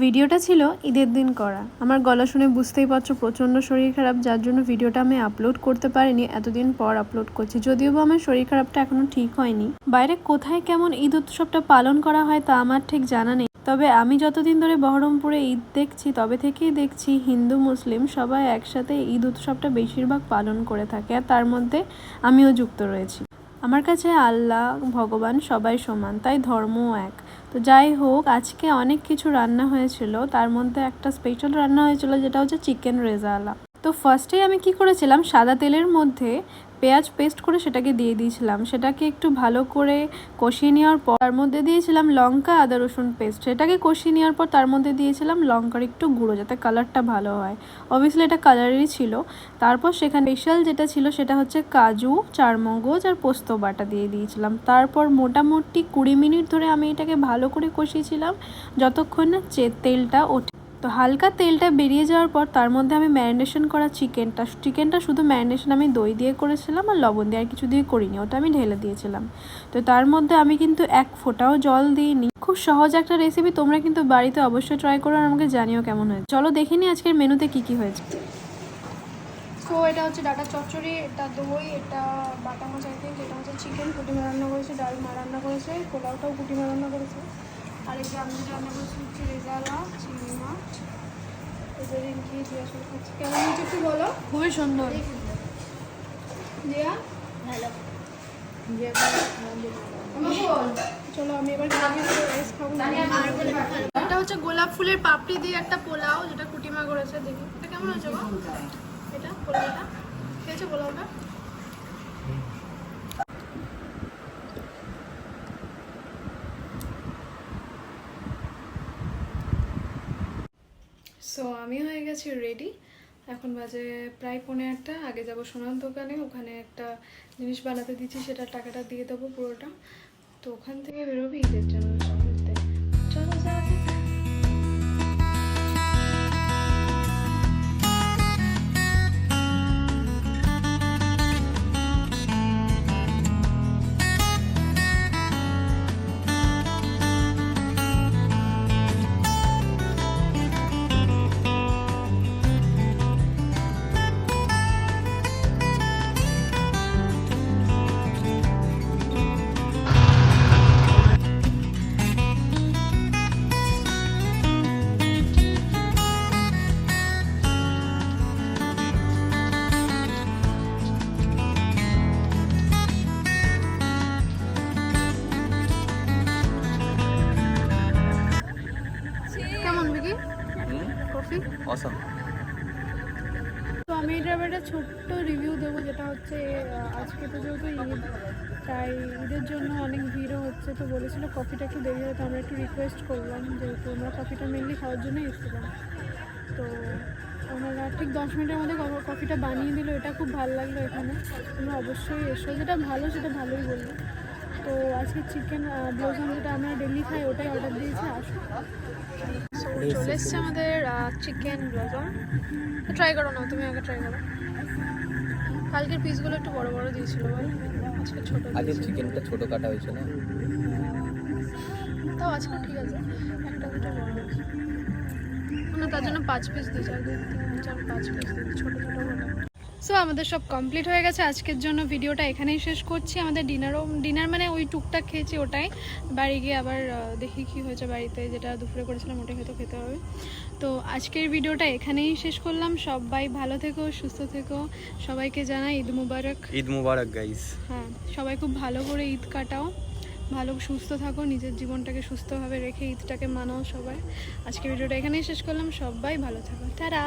ভিডিওটা ছিল ঈদের দিন করা। আমার গলা শুনে বুঝতেই পারছো প্রচণ্ড শরীর খারাপ, যার জন্য ভিডিওটা আমি আপলোড করতে পারিনি। এতদিন পর আপলোড করছি, যদিও বা আমার শরীর খারাপটা এখনও ঠিক হয়নি। বাইরে কোথায় কেমন ঈদ উৎসবটা পালন করা হয় তা আমার ঠিক জানা নেই, তবে আমি যতদিন ধরে বহরমপুরে ঈদ দেখছি তবে থেকেই দেখছি হিন্দু মুসলিম সবাই একসাথে ঈদ উৎসবটা বেশিরভাগ পালন করে থাকে, আর তার মধ্যে আমিও যুক্ত রয়েছি। আমার কাছে আল্লাহ ভগবান সবাই সমান, তাই ধর্মও এক। তো যাই হোক, আজকে অনেক কিছু রান্না হয়েছিল, তার মধ্যে একটা স্পেশাল রান্না হয়েছিল যেটা হচ্ছে চিকেন রেজালা। তো ফার্স্টেই আমি কি করেছিলাম, সাদা তেলের মধ্যে পেঁয়াজ পেস্ট করে সেটাকে দিয়ে দিয়েছিলাম। সেটাকে একটু ভালো করে কষিয়ে নেওয়ার পর তার মধ্যে দিয়েছিলাম লঙ্কা আদা রসুন পেস্ট। সেটাকে কষিয়ে নেওয়ার পর তার মধ্যে দিয়েছিলাম লঙ্কার একটু গুঁড়ো, যাতে কালারটা ভালো হয়। অবভিয়াসলি এটা কালারেরই ছিল। তারপর সেখানে স্পেশাল যেটা ছিল সেটা হচ্ছে কাজু, চারমগজ আর পোস্ত বাটা দিয়ে দিয়েছিলাম। তারপর মোটামুটি 20 মিনিট ধরে আমি এটাকে ভালো করে কষিয়েছিলাম, যতক্ষণ না তেলটা ওঠে। তো হালকা তেলটা বেরিয়ে যাওয়ার পর তার মধ্যে আমি ম্যারিনেশন করা চিকেনটা শুধু ম্যারিনেশন আমি দই দিয়ে করেছিলাম আর লবণ দিয়ে, আর কিছু দিয়ে করিনি, ওটা আমি ঢেলে দিয়েছিলাম। তো তার মধ্যে আমি কিন্তু এক ফোঁটাও জল দিইনি। খুব সহজ একটা রেসিপি, তোমরা কিন্তু বাড়িতে অবশ্যই ট্রাই করো আর আমাকে জানিও কেমন হয়েছে। চলো দেখে নিই আজকের মেনুতে কি কি হয়েছে। তো এটা হচ্ছে ডাটা চচ্চড়ি, এটা দই, এটা বাটা মাছ, আই থিঙ্ক এটা হচ্ছে চিকেন কুটিমা রান্না করেছে, ডাল মা রান্না করেছে, পোলাওটাও কুটিমা রান্না করেছে। আর এই যে আমি রান্না করেছি হচ্ছে রেজালা চিংড়ি মাছ। এদের ঘি দিয়ে আসলে খাচ্ছি। কেমন হচ্ছে একটু বলো। খুবই সুন্দর। দিয়া ভালো। চলো আমি এবার রাইস খাবো। এটা হচ্ছে গোলাপ ফুলের পাপড়ি দিয়ে একটা পোলাও, যেটা কুটিমা করেছে। দেখি এটা কেমন হয়েছে গো। এটা পোলাওটা খেয়েছে, পোলাওটা সো আমি হয়ে গেছি রেডি। এখন বাজে প্রায় 1:45। আগে যাব সোনার দোকানে, ওখানে একটা জিনিস বানাতে দিচ্ছি, সেটা টাকাটা দিয়ে দেবো পুরোটা। তো ওখান থেকে বেরোবি ঈদের জন্য ঘুরতে। চলো যাওয়া যাক। কেমন বিকি কফি? অসাম। তো আমি এটার একটা ছোট্ট রিভিউ দেবো, যেটা হচ্ছে আজকে তো যেহেতু ঈদ, তাই ঈদের জন্য অনেক ভিড়ও হচ্ছে। তো বলেছিল কফিটা একটু দেরি হতো, আমরা একটু রিকোয়েস্ট করলাম, যেহেতু আমরা কফিটা মেনলি খাওয়ার জন্যই এসেছিলাম। তো ওনারা ঠিক 10 মিনিটের মধ্যে কফিটা বানিয়ে দিল, এটা খুব ভালো লাগলো। এখানে তোমরা অবশ্যই এসো, যেটা ভালো সেটা ভালোই বললো। তো আজকে চিকেন ব্লসম, যেটা আমরা ডেলি খাই, ওটাই অর্ডার দিয়েছি। আসো, চলে এসছে আমাদের চিকেন ব্লসম। ট্রাই করো না, তুমি আগে ট্রাই করো। কালকের পিসগুলো একটু বড় বড় দিয়েছিল বল, আজকে ছোট। আজকে চিকেনটা ছোট কাটা হয়েছে না, তাও আজকে ঠিক আছে, একটা দুটো বড় আছে না, তার জন্য 5 পিস দিয়েছে। আর 2 3 4 5 পিস দিয়েছে, ছোটো ছোটো বড়। সো আমাদের সব কমপ্লিট হয়ে গেছে আজকের জন্য। ভিডিওটা এখানেই শেষ করছি। আমাদের ডিনার মানে ওই টুকটাক খেয়েছি, ওটাই। বাড়ি গিয়ে আবার দেখি কি হয়েছে বাড়িতে, যেটা দুপুরে করেছিলাম ওটাই হয়তো খেতে হবে। তো আজকের ভিডিওটা এখানেই শেষ করলাম। সবাই ভালো থেকো, সুস্থ থেকো। সবাইকে জানাই ঈদ মুবারক। ঈদ মুবারক গাইস। হ্যাঁ, সবাই খুব ভালো করে ঈদ কাটাও, ভালো সুস্থ থাকো, নিজের জীবনটাকে সুস্থভাবে রেখে ঈদটাকে মানাও সবাই। আজকের ভিডিওটা এখানেই শেষ করলাম। সবাই ভালো থাকো, টাটা।